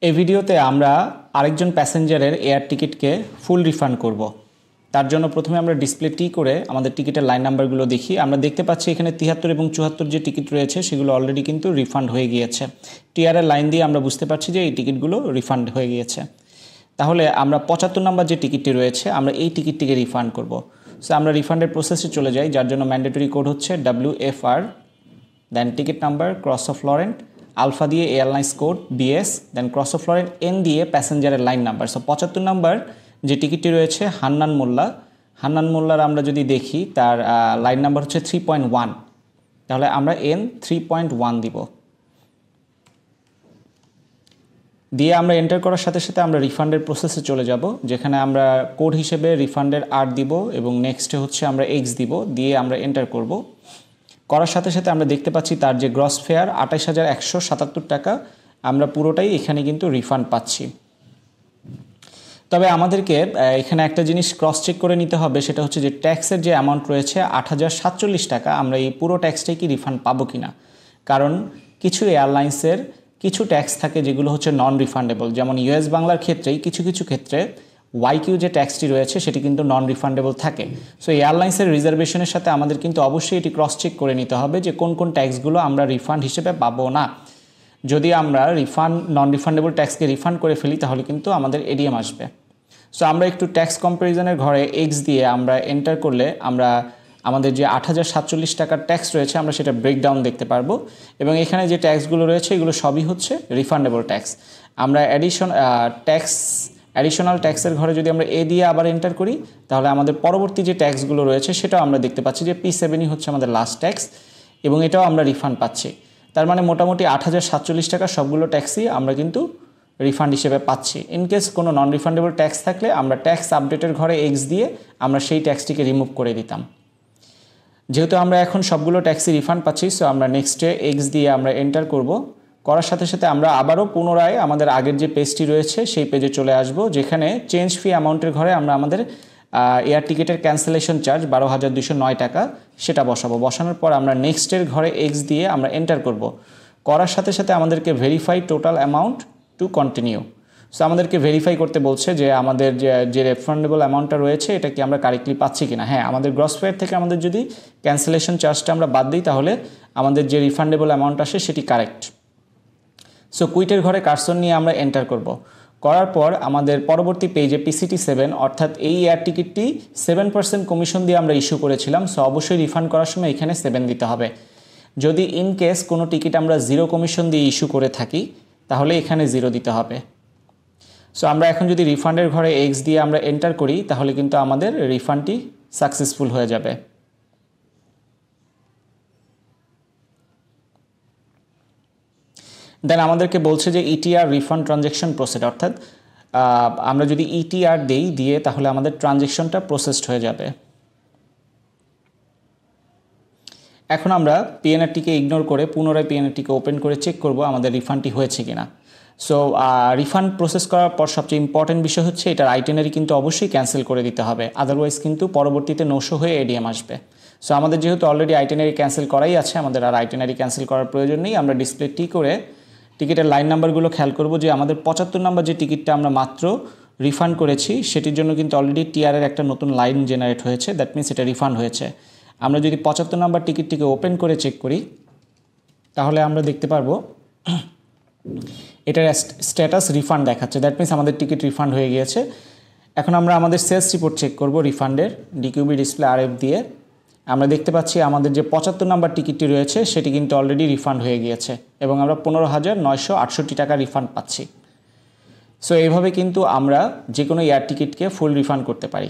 এই ভিডিওতে আমরা আরেকজন প্যাসেঞ্জারের এয়ার টিকিটকে ফুল রিফান্ড করব। তার জন্য প্রথমে আমরা ডিসপ্লে টি করে আমাদের টিকিটের লাইন নাম্বারগুলো দেখি। আমরা দেখতে পাচ্ছি এখানে 73 এবং 74 যে টিকিট রয়েছে সেগুলো অলরেডি কিন্তু রিফান্ড হয়ে গিয়েছে। টিআরের লাইন দিয়ে আমরা বুঝতে পারছি যে এই টিকিটগুলো রিফান্ড হয়ে গিয়েছে। তাহলে আমরা 75 নম্বর যে টিকিটটি রয়েছে আমরা এই টিকিটটিকে রিফান্ড করব। সো আমরা রিফান্ডের প্রসেসে চলে যাই, যার জন্য ম্যান্ডেটরি কোড হচ্ছে WFR, then ticket number cross of Lorraine, alpha দিয়ে airlines code BS, then cross of Lorraine N দিয়ে প্যাসেঞ্জারের লাইন নাম্বার। সো 75 নম্বর যে টিকিটটি রয়েছে হান্নান মোল্লার আমরা যদি দেখি তার লাইন নাম্বার হচ্ছে 3.1, তাহলে আমরা N 3.1 দিব। দিয়ে আমরা এন্টার করার সাথে সাথে আমরা রিফান্ডের প্রসেসে চলে যাব, যেখানে আমরা কোড হিসেবে রিফান্ডের R দিব এবং নেক্সটে হচ্ছে আমরা X দিব, দিয়ে আমরা এন্টার করব। করার সাথে সাথে আমরা দেখতে পাচ্ছি তার যে গ্রস ফেয়ার 28,177 টাকা, আমরা পুরোটাই এখানে কিন্তু রিফান্ড পাচ্ছি। তবে আমাদেরকে এখানে একটা জিনিস ক্রস চেক করে নিতে হবে, সেটা হচ্ছে যে ট্যাক্সের যে অ্যামাউন্ট রয়েছে 8,047 টাকা, আমরা এই পুরো ট্যাক্সটাই কি রিফান্ড পাবো কিনা। কারণ কিছু এয়ারলাইন্সের কিছু ট্যাক্স থাকে যেগুলো হচ্ছে নন রিফান্ডেবল, যেমন US বাংলার ক্ষেত্রেই কিছু ক্ষেত্রে YQ যে ট্যাক্সটি রয়েছে সেটি কিন্তু নন রিফান্ডেবল থাকে। সো এয়ারলাইন্সের রিজার্ভেশনের সাথে আমাদের কিন্তু অবশ্যই এটি ক্রস চেক করে নিতে হবে যে কোন কোন ট্যাক্সগুলো আমরা রিফান্ড হিসেবে পাবো না। যদি আমরা নন রিফান্ডেবল ট্যাক্সকে রিফান্ড করে ফেলি তাহলে কিন্তু আমাদের এডিএম আসবে। সো আমরা একটু ট্যাক্স কম্প্যারিজনের ঘরে X দিয়ে আমরা এন্টার করলে আমরা আমাদের যে 8,047 টাকার ট্যাক্স রয়েছে আমরা সেটা ব্রেকডাউন দেখতে পারবো, এবং এখানে যে ট্যাক্সগুলো রয়েছে এগুলো সবই হচ্ছে রিফান্ডেবল ট্যাক্স। আমরা অ্যাডিশনাল ট্যাক্সের ঘরে যদি আমরা A দিয়ে আবার এন্টার করি তাহলে আমাদের পরবর্তী যে ট্যাক্সগুলো রয়েছে সেটাও আমরা দেখতে পাচ্ছি যে P7 হচ্ছে আমাদের লাস্ট ট্যাক্স, এবং এটাও আমরা রিফান্ড পাচ্ছি। তার মানে মোটামুটি 8,047 টাকা সবগুলো ট্যাক্সই আমরা কিন্তু রিফান্ড হিসেবে পাচ্ছি। ইনকেস কোনো নন রিফান্ডেবল ট্যাক্স থাকলে আমরা ট্যাক্স আপডেটের ঘরে X দিয়ে আমরা সেই ট্যাক্সটিকে রিমুভ করে দিতাম। যেহেতু আমরা এখন সবগুলো ট্যাক্সি রিফান্ড পাচ্ছি, সো আমরা নেক্সটে X দিয়ে আমরা এন্টার করব। করার সাথে সাথে আমরা আবারও পুনরায় আমাদের আগের যে পেজটি রয়েছে সেই পেজে চলে আসব, যেখানে চেঞ্জ ফি অ্যামাউন্টের ঘরে আমরা আমাদের এয়ার টিকিটের ক্যান্সেলেশন চার্জ 12,209 টাকা সেটা বসাবো। বসানোর পর আমরা নেক্সটের ঘরে X দিয়ে আমরা এন্টার করব। করার সাথে সাথে আমাদেরকে verify total amount to continue. So আমাদেরকে ভেরিফাই করতে বলছে যে আমাদের যে রিফান্ডেবল অ্যামাউন্টটা রয়েছে এটা কি আমরা কারেক্টলি পাচ্ছি কিনা। হ্যাঁ, আমাদের গ্রস ফেয়ার থেকে আমাদের যদি ক্যান্সেলেশন চার্জটা আমরা বাদ দিই তাহলে আমাদের যে রিফান্ডেবল অ্যামাউন্ট আসে সেটি কারেক্ট। সো কুইটের ঘরে কার্সন নিয়ে আমরা এন্টার করব। করার পর আমাদের পরবর্তী পেজে PCT7, অর্থাৎ এই এয়ার টিকিটটি 7% কমিশন দিয়ে আমরা ইস্যু করেছিলাম, সো অবশ্যই রিফান্ড করার সময় এখানে 7 দিতে হবে। যদি ইনকেস কোনো টিকিট আমরা 0 কমিশন দিয়ে ইস্যু করে থাকি তাহলে এখানে 0 দিতে হবে। সো আমরা এখন যদি রিফান্ডের ঘরে X দিয়ে আমরা এন্টার করি তাহলে কিন্তু আমাদের রিফান্ডটি সাকসেসফুল হয়ে যাবে। দেন আমাদেরকে বলছে যে ETR রিফান্ড ট্রানজ্যাকশন প্রসেড, অর্থাৎ আমরা যদি ETR দিয়ে তাহলে আমাদের ট্রানজ্যাকশনটা প্রসেসড হয়ে যাবে। এখন আমরা PNRটিকে ইগনোর করে পুনরায় PNRটিকে ওপেন করে চেক করব আমাদের রিফান্ডটি হয়েছে কিনা। সো রিফান্ড প্রসেস করার পর সবচেয়ে ইম্পর্টেন্ট বিষয় হচ্ছে এটার আইটেনারি কিন্তু অবশ্যই ক্যান্সেল করে দিতে হবে, আদারওয়াইজ কিন্তু পরবর্তীতে নো-শো হয়ে এডিএম আসবে। সো আমাদের যেহেতু অলরেডি আইটেনারি ক্যান্সেল করাই আছে, আমাদের আর আইটেনারি ক্যান্সেল করার প্রয়োজন নেই। আমরা ডিসপ্লে টি করে টিকিটের লাইন নাম্বারগুলো খেয়াল করব যে আমাদের 75 নম্বর যে টিকিটটা আমরা মাত্র রিফান্ড করেছি সেটির জন্য কিন্তু অলরেডি টিআরের একটা নতুন লাইন জেনারেট হয়েছে, দ্যাট মিনস এটা রিফান্ড হয়েছে। আমরা যদি 75 নম্বর টিকিটটিকে ওপেন করে চেক করি তাহলে আমরা দেখতে পারবো এটার স্ট্যাটাস রিফান্ড দেখাচ্ছে, দ্যাট মিনস আমাদের টিকিট রিফান্ড হয়ে গিয়েছে। এখন আমরা আমাদের সেলস রিপোর্ট চেক করব রিফান্ডের DQB ডিসপ্লে RF দিয়ে। আমরা দেখতে পাচ্ছি আমাদের যে 75 নম্বর টিকিটটি রয়েছে সেটি কিন্তু অলরেডি রিফান্ড হয়ে গিয়েছে এবং আমরা 15,968 টাকা রিফান্ড পাচ্ছি। সো এইভাবে কিন্তু আমরা যে কোনো এয়ার টিকিটকে ফুল রিফান্ড করতে পারি।